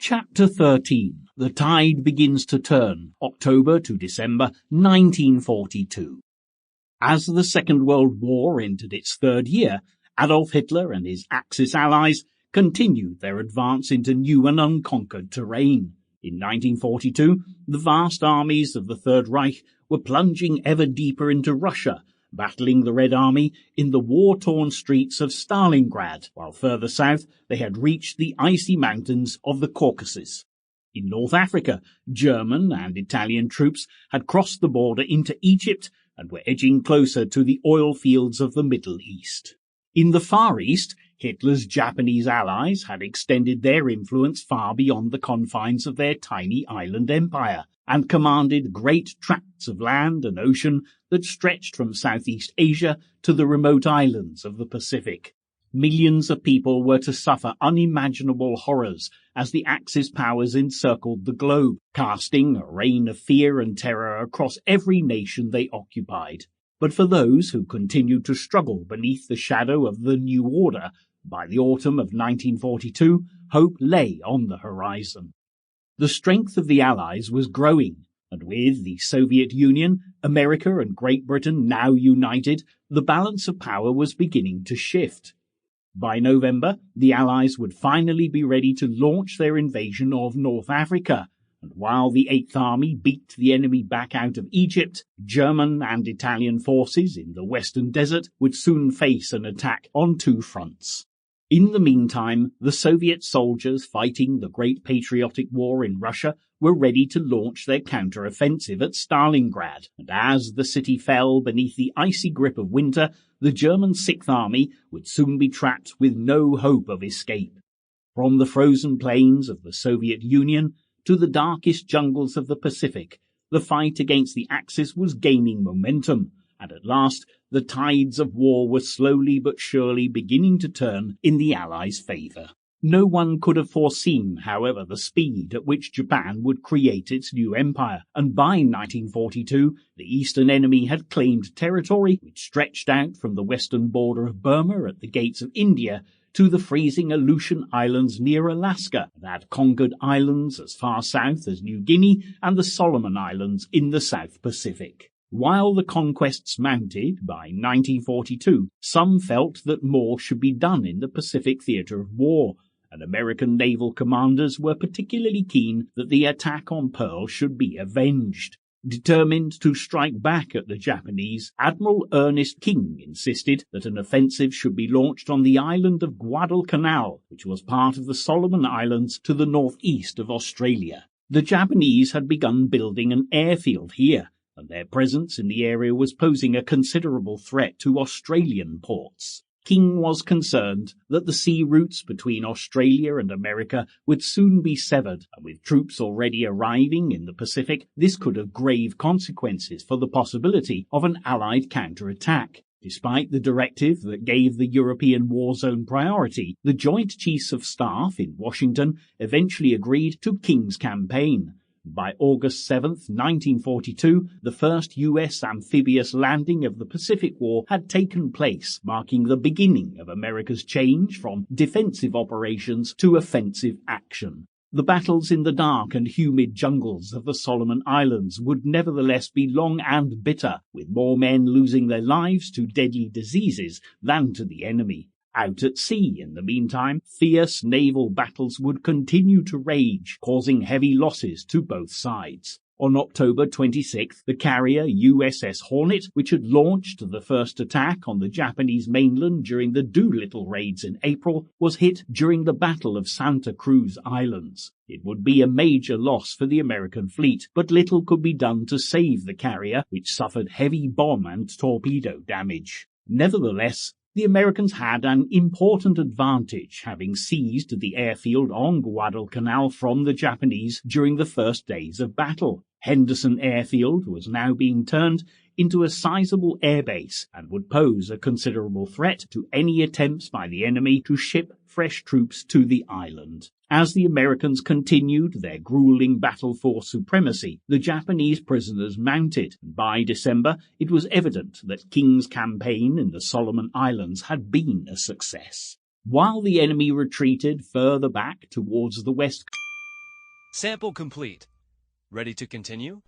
Chapter 13. The Tide Begins to Turn, October to December 1942. As the Second World War entered its third year, Adolf Hitler and his Axis allies continued their advance into new and unconquered terrain. In 1942, the vast armies of the Third Reich were plunging ever deeper into Russia, battling the Red Army in the war-torn streets of Stalingrad, while further south they had reached the icy mountains of the Caucasus. In North Africa, German and Italian troops had crossed the border into Egypt and were edging closer to the oil fields of the Middle East. In the Far East, Hitler's Japanese allies had extended their influence far beyond the confines of their tiny island empire, and commanded great tracts of land and ocean that stretched from Southeast Asia to the remote islands of the Pacific. Millions of people were to suffer unimaginable horrors as the Axis powers encircled the globe, casting a rain of fear and terror across every nation they occupied. But for those who continued to struggle beneath the shadow of the New Order, by the autumn of 1942, hope lay on the horizon. The strength of the Allies was growing, and with the Soviet Union, America and Great Britain now united, the balance of power was beginning to shift. By November, the Allies would finally be ready to launch their invasion of North Africa, and while the Eighth Army beat the enemy back out of Egypt, German and Italian forces in the Western Desert would soon face an attack on two fronts. In the meantime, the Soviet soldiers fighting the Great Patriotic War in Russia were ready to launch their counter-offensive at Stalingrad, and as the city fell beneath the icy grip of winter, the German Sixth Army would soon be trapped with no hope of escape. From the frozen plains of the Soviet Union to the darkest jungles of the Pacific, the fight against the Axis was gaining momentum, and at last the tides of war were slowly but surely beginning to turn in the Allies' favour. No one could have foreseen, however, the speed at which Japan would create its new empire, and by 1942 the eastern enemy had claimed territory which stretched out from the western border of Burma at the gates of India to the freezing Aleutian Islands near Alaska, and had conquered islands as far south as New Guinea and the Solomon Islands in the South Pacific. While the conquests mounted by 1942, some felt that more should be done in the Pacific theatre of war, and American naval commanders were particularly keen that the attack on Pearl should be avenged. Determined to strike back at the Japanese, Admiral Ernest King insisted that an offensive should be launched on the island of Guadalcanal, which was part of the Solomon Islands to the northeast of Australia. The Japanese had begun building an airfield here, and their presence in the area was posing a considerable threat to Australian ports. King was concerned that the sea routes between Australia and America would soon be severed, and with troops already arriving in the Pacific, this could have grave consequences for the possibility of an Allied counterattack. Despite the directive that gave the European war zone priority, the Joint Chiefs of Staff in Washington eventually agreed to King's campaign. By August 7, 1942, the first U.S. amphibious landing of the Pacific War had taken place, marking the beginning of America's change from defensive operations to offensive action. The battles in the dark and humid jungles of the Solomon Islands would nevertheless be long and bitter, with more men losing their lives to deadly diseases than to the enemy. Out at sea, in the meantime, fierce naval battles would continue to rage, causing heavy losses to both sides. On October 26th, the carrier USS Hornet, which had launched the first attack on the Japanese mainland during the Doolittle raids in April, was hit during the Battle of Santa Cruz Islands. It would be a major loss for the American fleet, but little could be done to save the carrier, which suffered heavy bomb and torpedo damage. Nevertheless, the Americans had an important advantage, having seized the airfield on Guadalcanal from the Japanese during the first days of battle. Henderson Airfield was now being turned into a sizable airbase and would pose a considerable threat to any attempts by the enemy to ship fresh troops to the island. As the Americans continued their grueling battle for supremacy, the Japanese prisoners mounted, and by December it was evident that King's campaign in the Solomon Islands had been a success. While the enemy retreated further back towards the west Sample complete. Ready to continue?